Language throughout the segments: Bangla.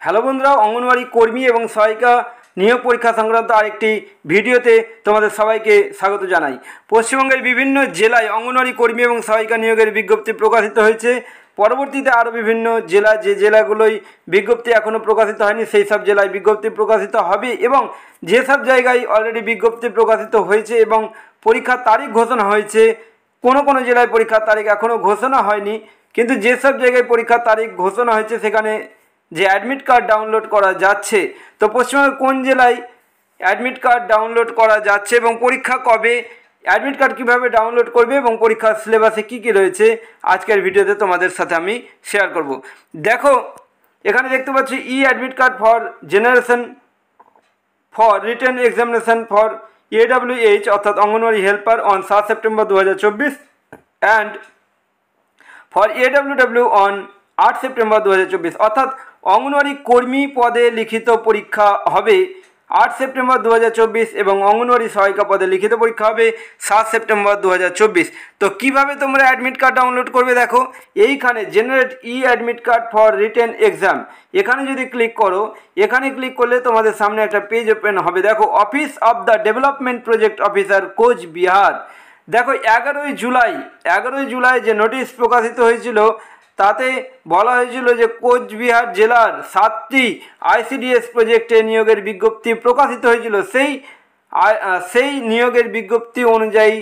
হ্যালো বন্ধুরা, অঙ্গনওয়াড়ি কর্মী এবং সহায়িকা নিয়োগ পরীক্ষা সংক্রান্ত আরেকটি ভিডিওতে তোমাদের সবাইকে স্বাগত জানাই। পশ্চিমবঙ্গের বিভিন্ন জেলায় অঙ্গনওয়াড়ি কর্মী এবং সহায়িকা নিয়োগের বিজ্ঞপ্তি প্রকাশিত হয়েছে। পরবর্তীতে আরও বিভিন্ন জেলা, যে জেলাগুলোই বিজ্ঞপ্তি এখনও প্রকাশিত হয়নি সেই সব জেলায় বিজ্ঞপ্তি প্রকাশিত হবে, এবং যেসব জায়গায় অলরেডি বিজ্ঞপ্তি প্রকাশিত হয়েছে এবং পরীক্ষার তারিখ ঘোষণা হয়েছে, কোনো কোনো জেলায় পরীক্ষার তারিখ এখনও ঘোষণা হয়নি, কিন্তু যেসব জায়গায় পরীক্ষার তারিখ ঘোষণা হয়েছে সেখানে যে অ্যাডমিট কার্ড ডাউনলোড করা যাচ্ছে। তো পশ্চিমবঙ্গের কোন জেলায় অ্যাডমিট কার্ড ডাউনলোড করা যাচ্ছে এবং পরীক্ষা কবে, অ্যাডমিট কার্ড কীভাবে ডাউনলোড করবে এবং পরীক্ষার সিলেবাসে কী কী রয়েছে আজকের ভিডিওতে তোমাদের সাথে আমি শেয়ার করব। দেখো, এখানে দেখতে পাচ্ছি admit card for generation for written examination for AWH অর্থাৎ anganwadi helper on 7 September 2024 and for AWW on 8 September 2024 অর্থাৎ অঙ্গনওয়াড়ি কর্মী পদে লিখিত পরীক্ষা হবে 8 সেপ্টেম্বর 2024 এবং অঙ্গনওয়াড়ি সহায়িকা পদে লিখিত পরীক্ষা হবে 7 সেপ্টেম্বর 2024। তো কিভাবে তোমরা অ্যাডমিট কার্ড ডাউনলোড করবে, দেখো এইখানে generate admit card for written exam, এখানে যদি ক্লিক করো, এখানে ক্লিক করলে তোমাদের সামনে একটা পেজ ওপেন হবে। দেখো, office of the development project officer Cooch Behar. দেখো 11ই জুলাই যে নোটিশ প্রকাশিত হয়েছিল তাতে বলা হয়েছিল যে কোচবিহার জেলার 7টি ICDS প্রজেক্টে নিয়োগের বিজ্ঞপ্তি প্রকাশিত হয়েছিল। সেই নিয়োগের বিজ্ঞপ্তি অনুযায়ী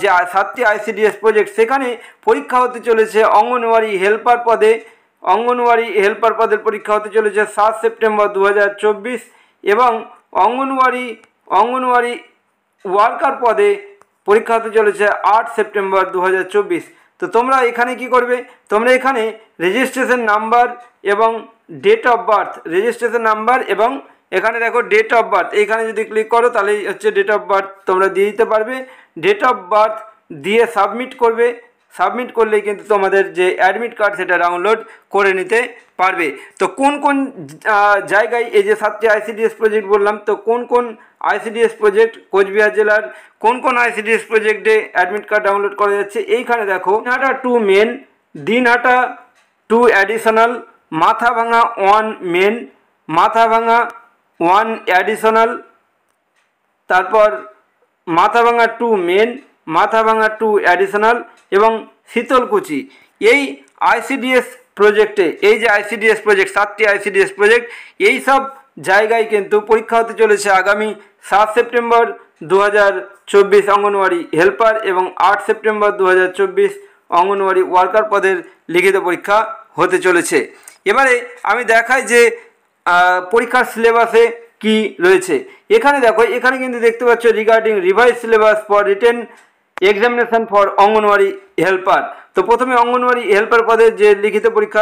যে 7টি ICDS প্রজেক্ট, সেখানে পরীক্ষা হতে চলেছে অঙ্গনওয়াড়ি হেল্পার পদের পরীক্ষা হতে চলেছে 7 সেপ্টেম্বর 2024 এবং অঙ্গনওয়াড়ি ওয়ার্কার পদে পরীক্ষা হতে চলেছে 8 সেপ্টেম্বর 2024। তো তোমরা এখানে কি করবে, তোমরা এখানে রেজিস্ট্রেশন নাম্বার এবং ডেট অফ বার্থ, এবং এখানে দেখো ডেট অফ বার্থ, এইখানে যদি ক্লিক করো তাহলেই হচ্ছে ডেট অফ বার্থ তোমরা দিয়ে দিতে পারবে। ডেট অফ বার্থ দিয়ে সাবমিট করলেই কিন্তু তোমাদের যে অ্যাডমিট কার্ড সেটা ডাউনলোড করে নিতে পারবে। তো কোন কোন জায়গায় এই যে 7টি ICDS প্রজেক্ট বললাম, তো কোন কোন ICDS প্রজেক্ট, কোচবিহার জেলার কোন কোন ICDS প্রজেক্টে অ্যাডমিট কার্ড ডাউনলোড করা যাচ্ছে, এইখানে দেখো Dinhata 2 main, Dinhata 2 additional, Mathabhanga 1 main, Mathabhanga 1 additional, তারপর মাথাভাঙা 2 মেন, মাথাভাঙা 2 অ্যাডিশনাল এবং শীতলকুচি। এই ICDS প্রজেক্টে, এই যে ICDS প্রজেক্ট, 7টি ICDS প্রজেক্ট, এই সব জায়গায় কিন্তু পরীক্ষা হতে চলেছে আগামী 7 সেপ্টেম্বর 2024 অঙ্গনওয়াড়ি হেল্পার এবং 8 সেপ্টেম্বর 2024 অঙ্গনওয়াড়ি ওয়ার্কার পদের লিখিত পরীক্ষা হতে চলেছে। এবারে আমি দেখাই যে পরীক্ষার সিলেবাসে কি রয়েছে। এখানে দেখো, এখানে কিন্তু দেখতে পাচ্ছ regarding revise syllabus for written examination for anganwadi helper. তো প্রথমে অঙ্গনওয়াড়ি হেল্পার পদের যে লিখিত পরীক্ষা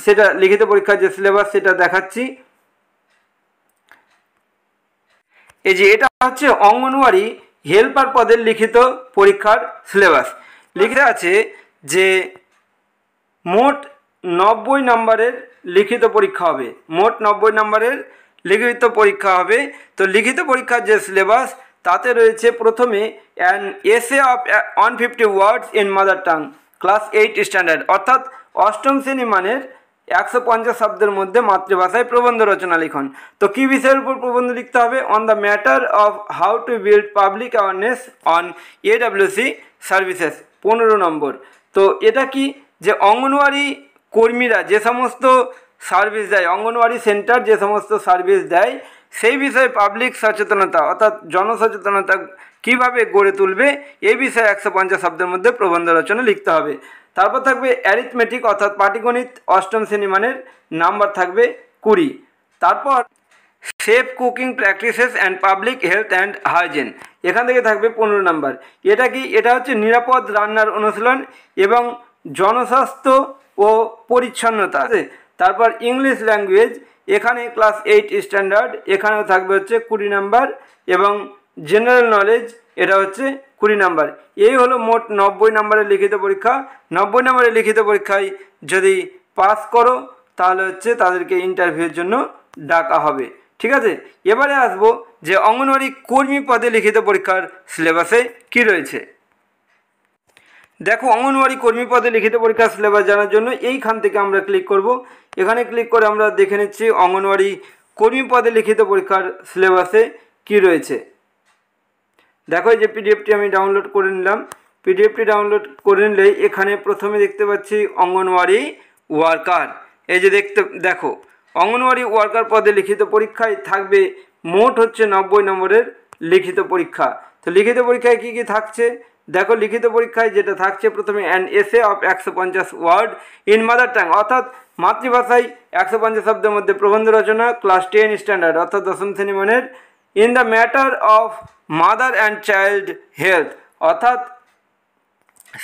সেটা লিখিত পরীক্ষার যে সিলেবাস সেটা দেখাচ্ছি। এই যে এটা হচ্ছে অঙ্গনওয়াড়ি হেল্পার পদের লিখিত পরীক্ষার সিলেবাস। লিখে আছে যে মোট 90 নম্বরের লিখিত পরীক্ষা হবে, তো লিখিত পরীক্ষার যে সিলেবাস তাতে রয়েছে প্রথমে an essay of 150 words in mother tongue class 8 standard, অর্থাৎ 8ম শ্রেণী মানের 150 শব্দের মধ্যে মাতৃভাষায় প্রবন্ধ রচনা লিখন। তো কী বিষয়ের উপর প্রবন্ধ লিখতে হবে? On the matter of how to build public awareness on AWC services, 15 নম্বর। তো এটা কি, যে অঙ্গনওয়াড়ি কর্মীরা যে সমস্ত সার্ভিস দেয়, অঙ্গনওয়াড়ি সেন্টার যে সমস্ত সার্ভিস দেয় সেই বিষয়ে পাবলিক সচেতনতা অর্থাৎ জনসচেতনতা কীভাবে গড়ে তুলবে, এই বিষয়ে 150 শব্দের মধ্যে প্রবন্ধ রচনা লিখতে হবে। তারপর থাকবে অ্যারিথমেটিক অর্থাৎ পাটিগণিত, 8ম শ্রেণী মানের, নাম্বার থাকবে 20। তারপর safe cooking practices and public health and hygiene, এখান থেকে থাকবে 15 নম্বর। এটা কি, এটা হচ্ছে নিরাপদ রান্নার অনুশীলন এবং জনস্বাস্থ্য ও পরিচ্ছন্নতা। তারপর ইংলিশ ল্যাঙ্গুয়েজ, এখানে ক্লাস 8 স্ট্যান্ডার্ড, এখানেও থাকবে হচ্ছে 20 নাম্বার এবং জেনারেল নলেজ, এটা হচ্ছে 20 নাম্বার। এই হলো মোট 90 নম্বরের লিখিত পরীক্ষা। 90 নম্বরের লিখিত পরীক্ষায় যদি পাস করো তাহলে হচ্ছে তাদেরকে ইন্টারভিউর জন্য ডাকা হবে। ঠিক আছে, এবারে আসবো যে অঙ্গনওয়াড়ি কর্মী পদে লিখিত পরীক্ষার সিলেবাসে কি রয়েছে। দেখো, অঙ্গনওয়াড়ি কর্মী পদে লিখিত পরীক্ষার সিলেবাস জানার জন্য এইখান থেকে আমরা ক্লিক করব। এখানে ক্লিক করে আমরা দেখে নিচ্ছি অঙ্গনওয়াড়ি কর্মী পদে লিখিত পরীক্ষার সিলেবাসে কি রয়েছে। দেখো এই যে পিডিএফটি আমি ডাউনলোড করে নিলাম। পিডিএফটি ডাউনলোড করে নিলেই এখানে প্রথমে দেখতে পাচ্ছি অঙ্গনওয়াড়ি ওয়ার্কার। এই যে দেখো অঙ্গনওয়াড়ি ওয়ার্কার পদে লিখিত পরীক্ষায় থাকবে মোট হচ্ছে 90 নম্বরের লিখিত পরীক্ষা। তো লিখিত পরীক্ষায় কি কি থাকছে দেখো, লিখিত পরীক্ষায় যেটা থাকছে প্রথমে an essay of 150 word in mother tongue, অর্থাৎ মাতৃভাষায় 150 শব্দের মধ্যে প্রবন্ধ রচনা, ক্লাস 10 স্ট্যান্ডার্ড অর্থাৎ 10ম শ্রেণী মানের, in the matter of mother and child health, অর্থাৎ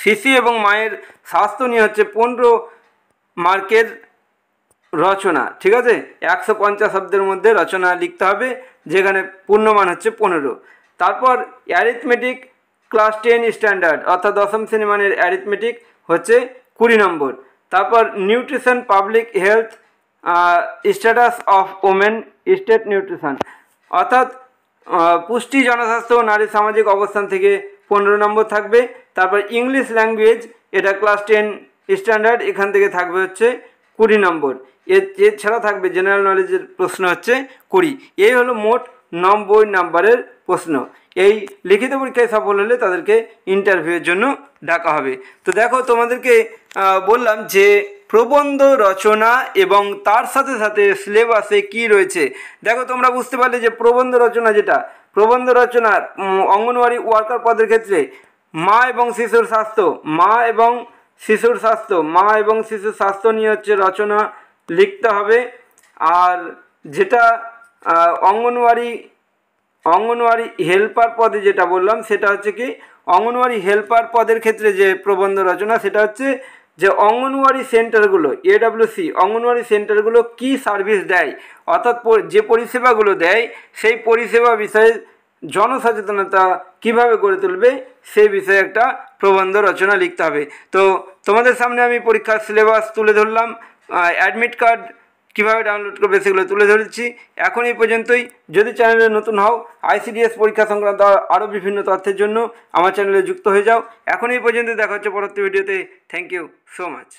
শিশু এবং মায়ের স্বাস্থ্য নিয়ে হচ্ছে 15 মার্কের রচনা। ঠিক আছে, 150 শব্দের মধ্যে রচনা লিখতে হবে, যেখানে পূর্ণমান হচ্ছে 15। তারপর অ্যারিথমেটিক ক্লাস 10 স্ট্যান্ডার্ড অর্থাৎ 10ম শ্রেণী মানের অ্যারিথমেটিক হচ্ছে 20 নম্বর। তারপর nutrition public health status of women state nutrition, অর্থাৎ পুষ্টি জনস্বাস্থ্য ও নারী সামাজিক অবস্থান থেকে 15 নম্বর থাকবে। তারপর ইংলিশ ল্যাঙ্গুয়েজ, এটা ক্লাস 10 স্ট্যান্ডার্ড, এখান থেকে থাকবে হচ্ছে 20 নম্বর। এছাড়া থাকবে জেনারেল নলেজের প্রশ্ন হচ্ছে 20। এই হলো মোট 90 নম্বরের প্রশ্ন। এই লিখিত পরীক্ষায় সফল হলে তাদেরকে ইন্টারভিউয়ের জন্য ডাকা হবে। তো দেখো তোমাদেরকে বললাম যে প্রবন্ধ রচনা এবং তার সাথে সাথে সিলেবাসে কি রয়েছে। দেখো তোমরা বুঝতে পারলে যে প্রবন্ধ রচনা, যেটা প্রবন্ধ রচনা অঙ্গনওয়াড়ি ওয়ার্কার পদের ক্ষেত্রে মা এবং শিশুর স্বাস্থ্য নিয়ে হচ্ছে রচনা লিখতে হবে। আর যেটা অঙ্গনওয়াড়ি হেল্পার পদে যেটা বললাম সেটা হচ্ছে কি, অঙ্গনওয়াড়ি হেল্পার পদের ক্ষেত্রে যে প্রবন্ধ রচনা সেটা হচ্ছে যে অঙ্গনওয়াড়ি সেন্টারগুলো, AWC অঙ্গনওয়াড়ি সেন্টারগুলো কি সার্ভিস দেয়, অর্থাৎ যে পরিষেবাগুলো দেয় সেই পরিষেবা বিষয়ে জনসচেতনতা কিভাবে গড়ে তুলবে সেই বিষয়ে একটা প্রবন্ধ রচনা লিখতে হবে। তো তোমাদের সামনে আমি পরীক্ষার সিলেবাস তুলে ধরলাম, অ্যাডমিট কার্ড কীভাবে ডাউনলোড করবে সেগুলো তুলে ধরেছি। এখন এই পর্যন্তই। যদি চ্যানেলে নতুন হও, ICDS পরীক্ষা সংক্রান্ত আরও বিভিন্ন তথ্যের জন্য আমার চ্যানেলে যুক্ত হয়ে যাও। এখন এই পর্যন্ত, দেখা হচ্ছে পরবর্তী ভিডিওতে। Thank you so much.